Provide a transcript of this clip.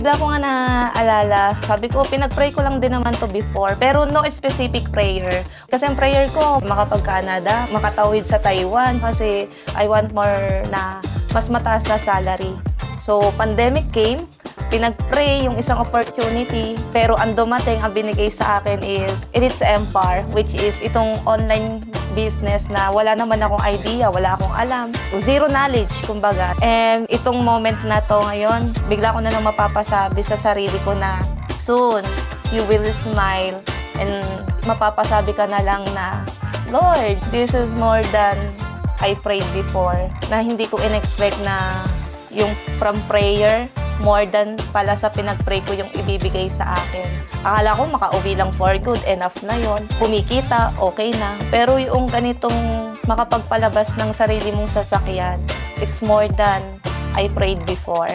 Bigla ko nga naaalala, sabi ko, pinag-pray ko lang din naman to before, pero no specific prayer. Kasi ang prayer ko, makapag-Canada, makatawid sa Taiwan, kasi I want more na mas mataas na salary. So, pandemic came, pinag-pray yung isang opportunity, pero ang dumating, ang binigay sa akin is Elite's Empire, which is itong online business na wala naman akong idea, wala akong alam. Zero knowledge, kumbaga. And itong moment na to ngayon, bigla ko na lang mapapasabi sa sarili ko na soon, you will smile and mapapasabi ka na lang na, Lord, this is more than I prayed before. Na hindi ko in-expect na yung from prayer, more than pala sa pinag-pray ko yung ibibigay sa akin. Akala ko makauwi lang for good, enough na yon. Kumikita, okay na. Pero yung ganitong makapagpalabas ng sarili mong sasakyan, it's more than I prayed before.